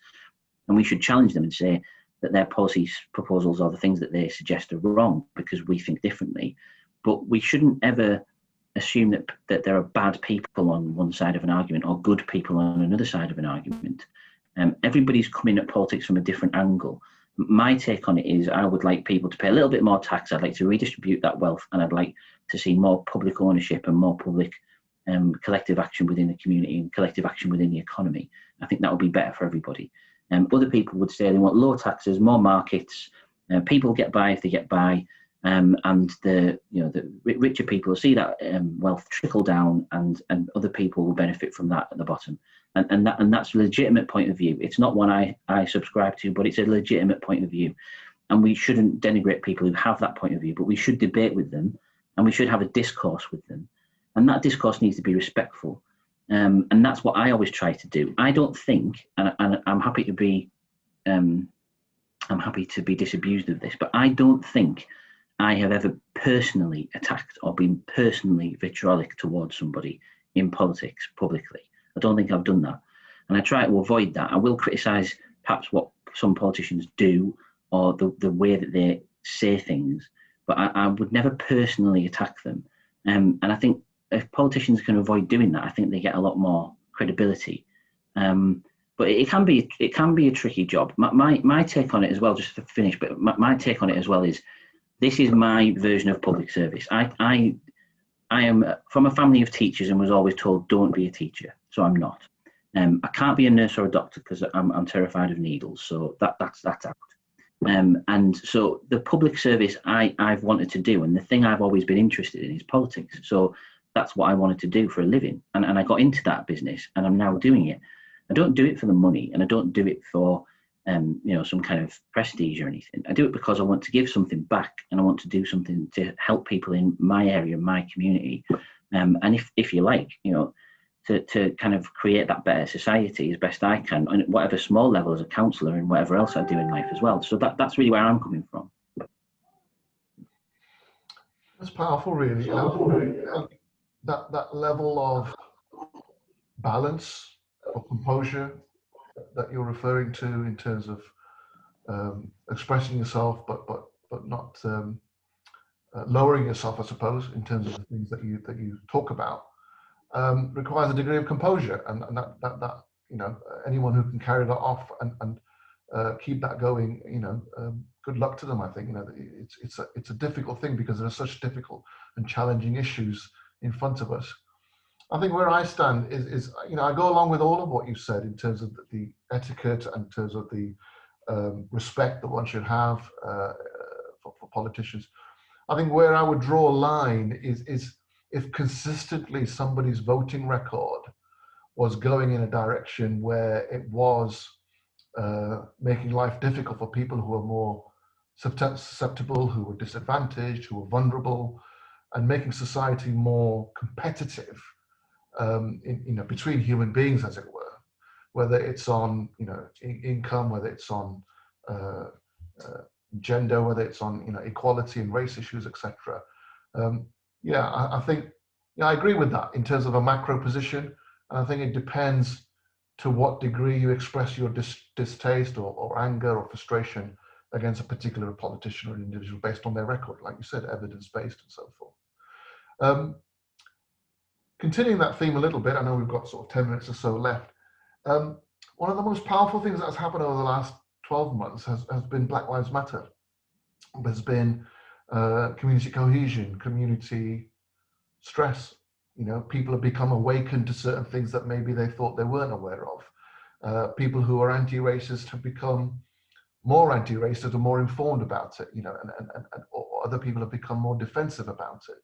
and we should challenge them and say that their policy proposals or the things that they suggest are wrong because we think differently. But we shouldn't ever assume that there are bad people on one side of an argument or good people on another side of an argument. Everybody's coming at politics from a different angle. My take on it is I would like people to pay a little bit more tax. I'd like to redistribute that wealth, and I'd like to see more public ownership and more public collective action within the community and collective action within the economy. I think that would be better for everybody. Other people would say they want low taxes, more markets, people get by if they get by, and the richer people will see that wealth trickle down, and other people will benefit from that at the bottom. And that's a legitimate point of view. It's not one I subscribe to, but it's a legitimate point of view. And we shouldn't denigrate people who have that point of view, but we should debate with them, and we should have a discourse with them. And that discourse needs to be respectful. And that's what I always try to do. I don't think, and I'm happy to be disabused of this, but I don't think I have ever personally attacked or been personally vitriolic towards somebody in politics publicly. I don't think I've done that. And I try to avoid that. I will criticise perhaps what some politicians do or the way that they say things, but I would never personally attack them. And I think if politicians can avoid doing that, I think they get a lot more credibility. But it can be a tricky job. My take on it as well, just to finish, but my take on it as well is, this is my version of public service. I am from a family of teachers and was always told, don't be a teacher. So I'm not. I can't be a nurse or a doctor because I'm terrified of needles. So that's out. And so the public service I've wanted to do, and the thing I've always been interested in, is politics. So that's what I wanted to do for a living. And I got into that business, and I'm now doing it. I don't do it for the money, and I don't do it for some kind of prestige or anything. I do it because I want to give something back, and I want to do something to help people in my area, my community. And if you like, to kind of create that better society as best I can, on whatever small level as a councillor and whatever else I do in life as well. So that's really where I'm coming from. That's powerful, really. That level of balance or composure that you're referring to in terms of expressing yourself, but not lowering yourself, I suppose, in terms of the things that you talk about, requires a degree of composure, and that anyone who can carry that off and keep that going, good luck to them. I think it's a difficult thing because there are such difficult and challenging issues in front of us. I think where I stand is I go along with all of what you said in terms of the etiquette and in terms of the respect that one should have for politicians. I think where I would draw a line is if consistently somebody's voting record was going in a direction where it was making life difficult for people who are more susceptible, who are disadvantaged, who are vulnerable, and making society more competitive between human beings, as it were, whether it's on income, whether it's on gender, whether it's on equality and race issues, etc. I think I agree with that in terms of a macro position, and I think it depends to what degree you express your distaste or anger or frustration against a particular politician or individual based on their record, like you said, evidence-based and so forth. Continuing that theme a little bit, I know we've got sort of 10 minutes or so left. One of the most powerful things that has happened over the last 12 months has been Black Lives Matter. There's been community cohesion, community stress. You know, people have become awakened to certain things that maybe they thought they weren't aware of. People who are anti-racist have become more anti-racist or more informed about it, you know, and or other people have become more defensive about it.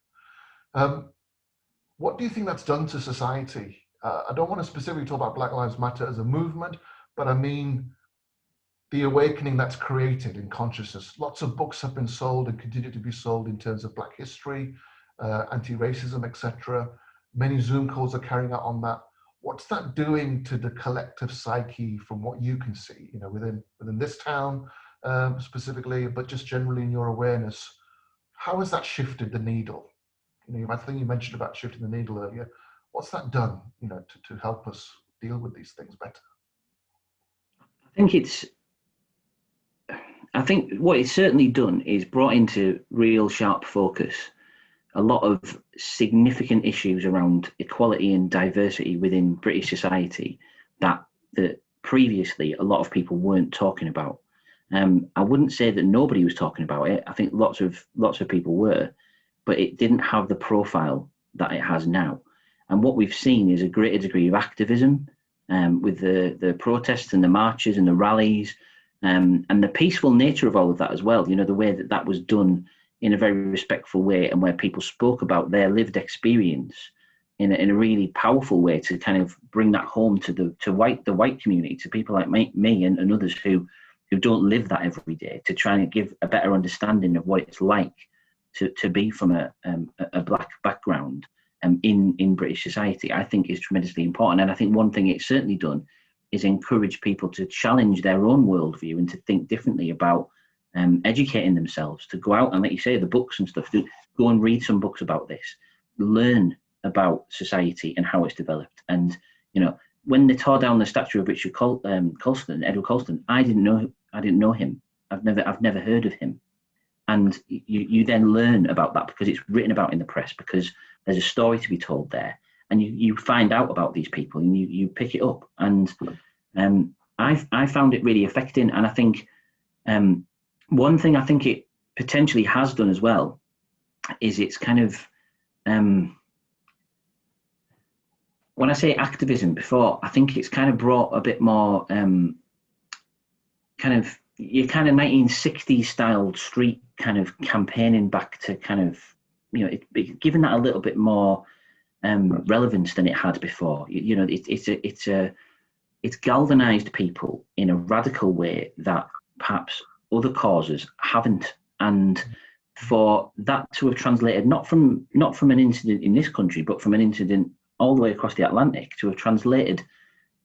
What do you think that's done to society? I don't want to specifically talk about Black Lives Matter as a movement, but I mean the awakening that's created in consciousness. Lots of books have been sold and continue to be sold in terms of Black history, anti-racism, etc. Many Zoom calls are carrying out on that. What's that doing to the collective psyche from what you can see, you know, within this town specifically, but just generally in your awareness? How has that shifted the needle? You know, I think you mentioned about shifting the needle earlier. What's that done, you know, to help us deal with these things better? I think what it's certainly done is brought into real sharp focus a lot of significant issues around equality and diversity within British society that previously a lot of people weren't talking about. I wouldn't say that nobody was talking about it. I think lots of people were, but it didn't have the profile that it has now. And what we've seen is a greater degree of activism with the protests and the marches and the rallies and the peaceful nature of all of that as well. You know, the way that was done in a very respectful way and where people spoke about their lived experience in a really powerful way to kind of bring that home to the white community, to people like me and others who don't live that every day, to try and give a better understanding of what it's like to be from a black background in British society, I think is tremendously important. And I think one thing it's certainly done is encourage people to challenge their own worldview and to think differently about educating themselves, to go out and, like you say, the books and stuff, to go and read some books about this, learn about society and how it's developed. And, you know, when they tore down the statue of Richard Edward Colston, I didn't know him. I've never heard of him. And you then learn about that because it's written about in the press, because there's a story to be told there, and you find out about these people and you pick it up. And I found it really affecting. And I think one thing I think it potentially has done as well is it's kind of when I say activism before, I think it's kind of brought a bit more kind of your kind of 1960s style street kind of campaigning back to kind of, you know, giving that a little bit more relevance than it had before. You know, it's galvanized people in a radical way that perhaps other causes haven't. And for that to have translated not from an incident in this country, but from an incident all the way across the Atlantic, to have translated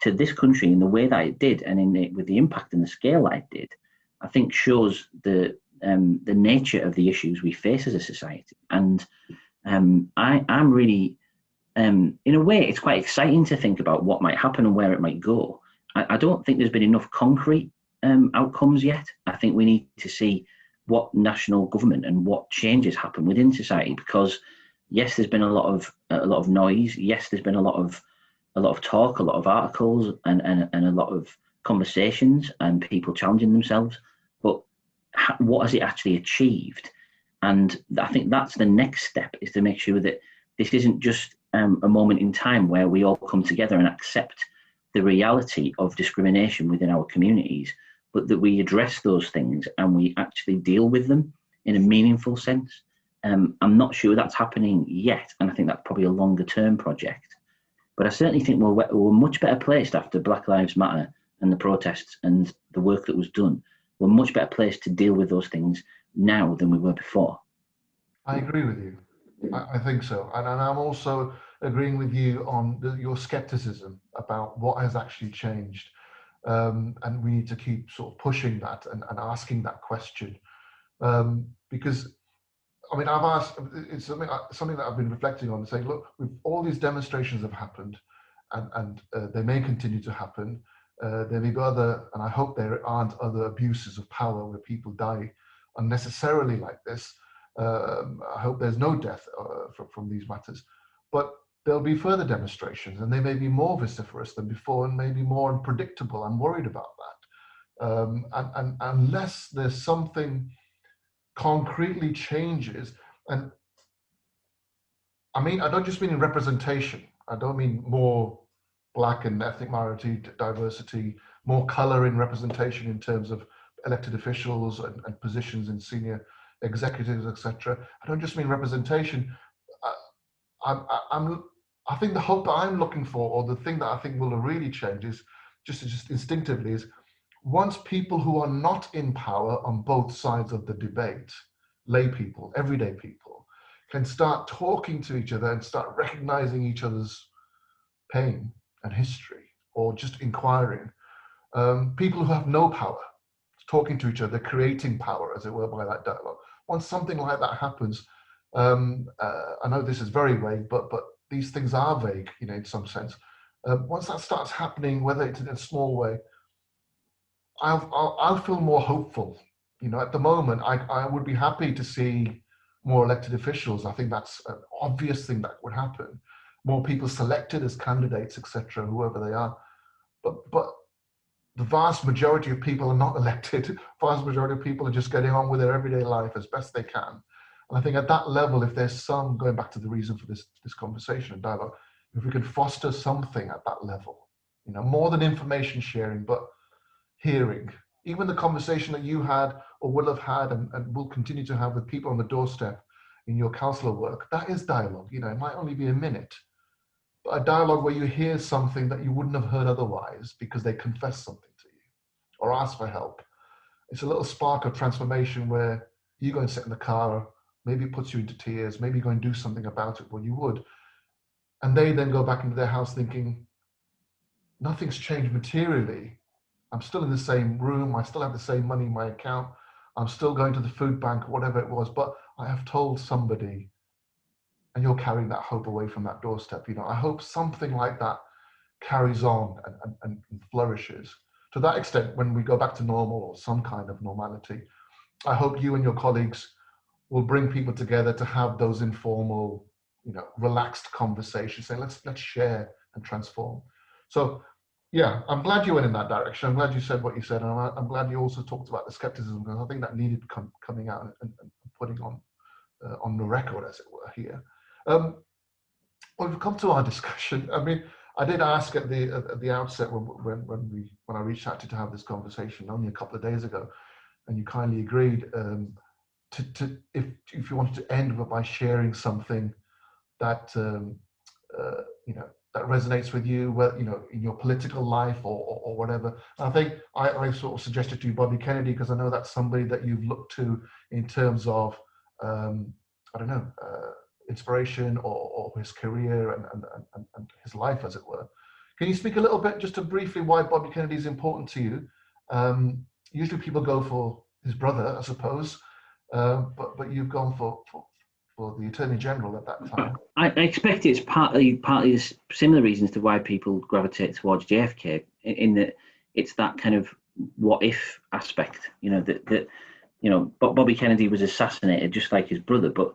to this country in the way that it did, and with the impact and the scale that it did, I think shows the nature of the issues we face as a society. And I'm really, in a way, it's quite exciting to think about what might happen and where it might go. I don't think there's been enough concrete outcomes yet. I think we need to see what national government and what changes happen within society, because yes, there's been a lot of noise. Yes, there's been a lot of talk, a lot of articles, and a lot of conversations and people challenging themselves. But what has it actually achieved? And I think that's the next step, is to make sure that this isn't just a moment in time where we all come together and accept the reality of discrimination within our communities, but that we address those things and we actually deal with them in a meaningful sense. I'm not sure that's happening yet, and I think that's probably a longer term project. But I certainly think we're much better placed after Black Lives Matter and the protests and the work that was done. We're much better placed to deal with those things now than we were before. I agree with you. I think so. And I'm also agreeing with you on your skepticism about what has actually changed. And we need to keep sort of pushing that and asking that question. Because, I mean, I've asked, it's something that I've been reflecting on and saying, look, all these demonstrations have happened, and they may continue to happen. There may be other, and I hope there aren't other abuses of power where people die unnecessarily like this. I hope there's no death from these matters. But there'll be further demonstrations, and they may be more vociferous than before and maybe more unpredictable. I'm worried about that. And unless there's something concretely changes, and I mean, I don't just mean in representation. I don't mean more black and ethnic minority diversity, more color in representation in terms of elected officials and positions in senior executives, etc. I don't just mean representation. I think the hope that I'm looking for, or the thing that I think will really change, is just instinctively, is once people who are not in power on both sides of the debate, lay people, everyday people, can start talking to each other and start recognizing each other's pain and history, or just inquiring. People who have no power, talking to each other, creating power, as it were, by that dialogue. Once something like that happens, I know this is very vague, but these things are vague, you know, in some sense. Once that starts happening, whether it's in a small way, I'll feel more hopeful. You know, at the moment, I would be happy to see more elected officials. I think that's an obvious thing that would happen. More people selected as candidates, etc., whoever they are. But the vast majority of people are not elected. Vast majority of people are just getting on with their everyday life as best they can. And I think at that level, if there's some, going back to the reason for this conversation and dialogue, if we can foster something at that level, you know, more than information sharing, but hearing, even the conversation that you had or will have had and will continue to have with people on the doorstep in your counselor work, that is dialogue. You know, it might only be a minute, but a dialogue where you hear something that you wouldn't have heard otherwise because they confess something to you or ask for help. It's a little spark of transformation where you go and sit in the car, maybe it puts you into tears, maybe you go and do something about it, well, you would. And they then go back into their house thinking, nothing's changed materially. I'm still in the same room. I still have the same money in my account. I'm still going to the food bank, whatever it was, but I have told somebody, and you're carrying that hope away from that doorstep. You know, I hope something like that carries on and flourishes. To that extent, when we go back to normal or some kind of normality, I hope you and your colleagues will bring people together to have those informal, you know, relaxed conversations, saying, let's share and transform. So yeah, I'm glad you went in that direction. I'm glad you said what you said. And I'm glad you also talked about the skepticism, because I think that needed coming out and putting on the record, as it were, here. Well, we've come to our discussion. I mean, I did ask at the outset when I reached out to have this conversation only a couple of days ago, and you kindly agreed to if you wanted to end by sharing something that you know, that resonates with you, whether, you know, in your political life or whatever. And I think I sort of suggested to you Bobby Kennedy, because I know that's somebody that you've looked to in terms of I don't know, inspiration or his career and his life, as it were. Can you speak a little bit, just to briefly, why Bobby Kennedy is important to you? Usually people go for his brother, I suppose, but you've gone for the Attorney General at that time. I expect it's partly similar reasons to why people gravitate towards JFK, in that it's that kind of what if aspect. You know, that you know, Bobby Kennedy was assassinated just like his brother, but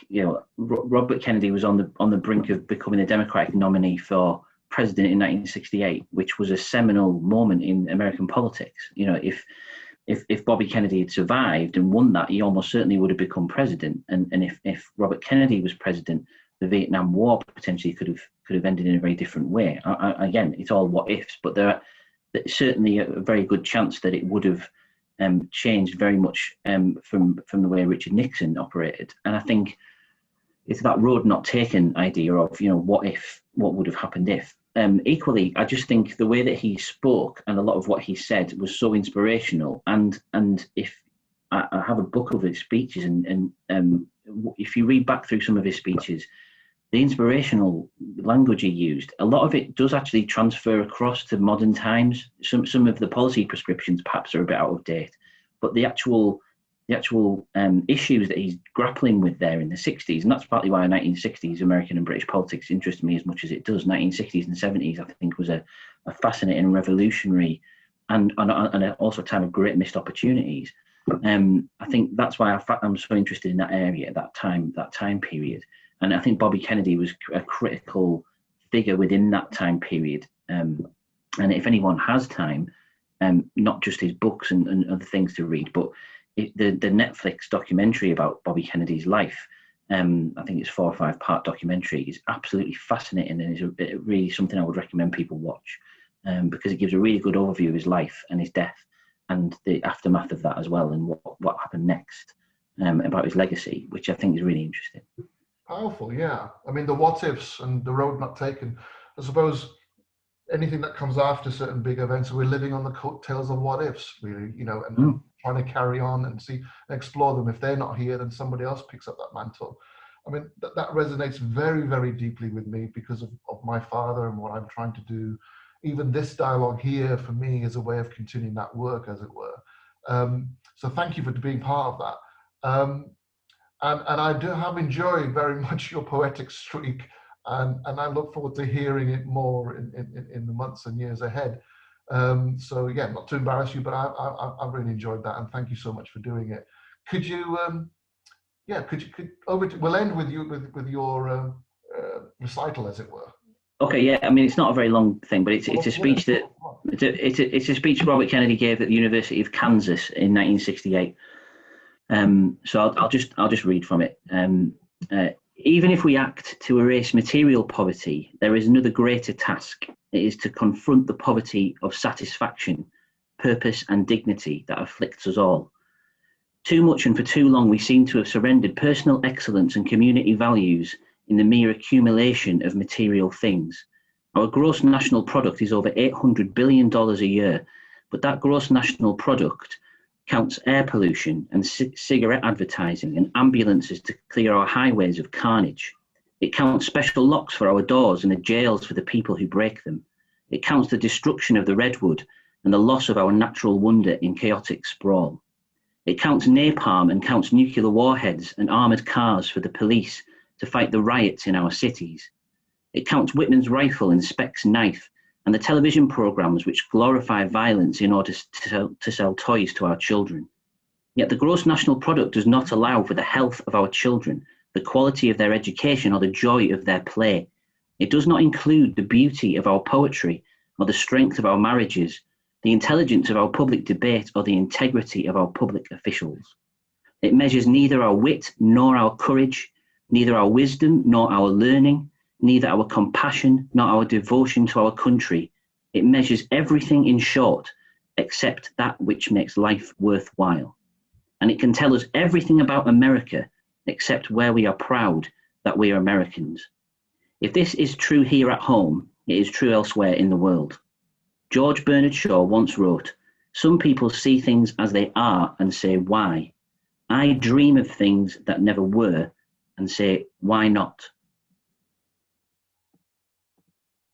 you know, Robert Kennedy was on the brink of becoming the Democratic nominee for president in 1968, which was a seminal moment in American politics. You know, if Bobby Kennedy had survived and won that, he almost certainly would have become president. And if Robert Kennedy was president, the Vietnam War potentially could have ended in a very different way. Again, it's all what ifs, but there's certainly a very good chance that it would have changed very much from the way Richard Nixon operated. And I think it's that road not taken idea of, you know, what would have happened if. Equally, I just think the way that he spoke and a lot of what he said was so inspirational. And if I have a book of his speeches, and if you read back through some of his speeches, the inspirational language he used, a lot of it does actually transfer across to modern times. Some of the policy prescriptions perhaps are a bit out of date, but the actual issues that he's grappling with there in the 60s, and that's partly why 1960s American and British politics interests me as much as it does. 1960s and 70s, I think, was a fascinating, revolutionary, and also a time of great missed opportunities. I think that's why I'm so interested in that area, that time period. And I think Bobby Kennedy was a critical figure within that time period. And if anyone has time, not just his books and other things to read, but the Netflix documentary about Bobby Kennedy's life, I think it's 4 or 5 part documentary, is absolutely fascinating, and is really something I would recommend people watch, because it gives a really good overview of his life and his death and the aftermath of that as well, and what happened next, about his legacy, which I think is really interesting. Powerful, yeah. I mean, the what ifs and the road not taken. I suppose anything that comes after certain big events, we're living on the coattails of what ifs, really, and trying to carry on and explore them. If they're not here, then somebody else picks up that mantle. I mean, that resonates very, very deeply with me because of my father and what I'm trying to do. Even this dialogue here for me is a way of continuing that work, as it were. So thank you for being part of that. And I do have enjoyed very much your poetic streak, and I look forward to hearing it more in the months and years ahead. So yeah, not to embarrass you, but I've really enjoyed that, and thank you so much for doing it. Could you, we'll end with your recital, as it were. Okay, yeah. I mean, it's not a very long thing, but it's a speech that it's a speech Robert Kennedy gave at the University of Kansas in 1968. So I'll just read from it. Even if we act to erase material poverty, there is another greater task. It is to confront the poverty of satisfaction, purpose, and dignity that afflicts us all. Too much and for too long we seem to have surrendered personal excellence and community values in the mere accumulation of material things. Our gross national product is over $800 billion a year, but that gross national product counts air pollution and cigarette advertising and ambulances to clear our highways of carnage. It counts special locks for our doors and the jails for the people who break them. It counts the destruction of the redwood and the loss of our natural wonder in chaotic sprawl. It counts napalm and counts nuclear warheads and armoured cars for the police to fight the riots in our cities. It counts Whitman's rifle and Speck's knife and the television programmes which glorify violence in order to sell toys to our children. Yet the gross national product does not allow for the health of our children, the quality of their education, or the joy of their play. It does not include the beauty of our poetry, or the strength of our marriages, the intelligence of our public debate, or the integrity of our public officials. It measures neither our wit nor our courage, neither our wisdom nor our learning, neither our compassion nor our devotion to our country. It measures everything, in short, except that which makes life worthwhile. And it can tell us everything about America, except where we are proud that we are Americans. If this is true here at home, it is true elsewhere in the world. George Bernard Shaw once wrote, "Some people see things as they are and say, why? I dream of things that never were and say, why not?"